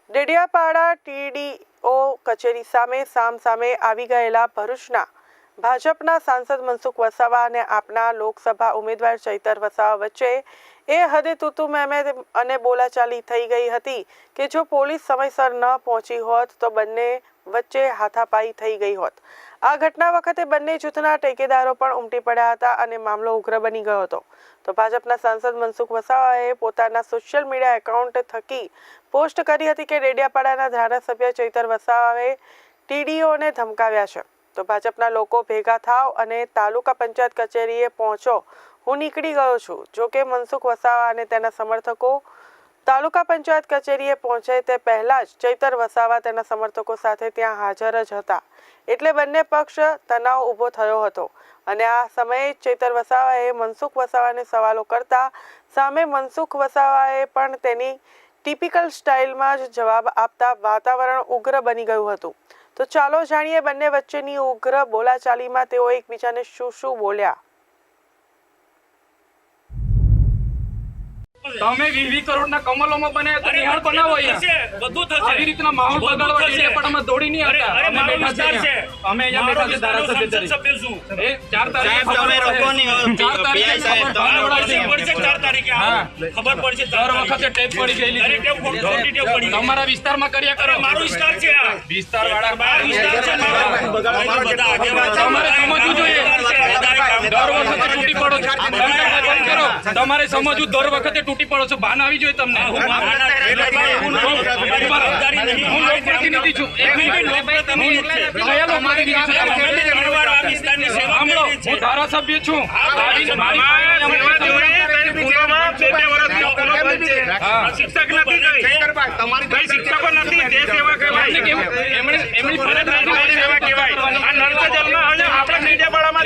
Dediapada TDO કચેરી સામે સામે આવી ગયેલા ભરૂચના ભાજપના સાંસદ મનસુખ વસાવા અને આપના લોકસભા ઉમેદવાર ચૈતર વસાવા વચ્ચે એ હદે તૂતુ મેમે અને બોલાચાલી થઈ ગઈ હતી કે જો પોલીસ સમયસર ન પહોંચી હોત તો બંને વચ્ચે હાથાપાઈ થઈ ગઈ હોત। આ ઘટના વખતે બંને જૂથના ટેકેદારો પણ ઉમટી પડ્યા હતા અને મામલો ઉગ્ર બની ગયો હતો। તો ભાજપના સાંસદ મનસુખ વસાવાએ પોતાના સોશિયલ મીડિયા એકાઉન્ટ થકી પોસ્ટ કરી હતી કે ડેડિયાપાડાના ધારાસભ્ય ચૈતર વસાવાએ ટીડીઓને ધમકાવ્યા છે, તો ભાજપના લોકો ભેગા થાવ અને તાલુકા પંચાયત કચેરીએ પહોંચો, હું નીકળી ગયો છું। જો કે મનસુખ વસાવા અને તેના સમર્થકો તાલુકા પંચાયત કચેરીએ પહોંચે તે પહેલાં જ ચૈતર વસાવા તેના સમર્થકો સાથે ત્યાં હાજર જ હતા, એટલે બંને પક્ષ તણાવ ઊભો થયો હતો અને આ સમયે ચૈતર વસાવાએ મનસુખ વસાવાને સવાલો કરતા સામે મનસુખ વસાવાએ પણ તેની ટિપિકલ સ્ટાઇલમાં જ જવાબ આપતા વાતાવરણ ઉગ્ર બની ગયું હતું। તો ચાલો જાણીએ બંને વચ્ચેની ઉગ્ર બોલાચાલીમાં તેઓ એકબીજાને શું બોલ્યા। તમે 20 કરોડના કમલોમાં બને તો નિહાળ બનાવો અહીંયા બધું થશે। આવી રીતના માહોલ બગાડવા ડેડિયાપાડામાં દોડી નહીં આવતા। અમે બેઠા છે, અમે અહીંયા બેઠા છે ધારાસભ્ય તરીકે। એ 4 તારીખે તમે રોકો નહીં, 4 તારીખે સાહેબ પડશે 4 તારીખે ખબર પડશે। દર વખતે ટેપ પડી ગયેલી તમારા વિસ્તારમાં કર્યા કરો। મારો વિસ્તાર છે, આ વિસ્તાર વાળા વિસ્તાર છે મારો। તમારે સમજવું જોઈએ, દર વખતે તૂટી પડો છો, બંધ કરો। તમારે સમજવું દર વખતે તૂટી પડો છો, ભાન આવી જોઈએ તમને। હું લોકપ્રતિનિધિ છું, હું ધારાસભ્ય છું। શિક્ષક નથી, શિક્ષકો નથી, તે સેવા કહેવાય, એમની ફરજ સેવા કહેવાય। આ નર્મદા જલમાં આપણે ડેડિયાપાડામાં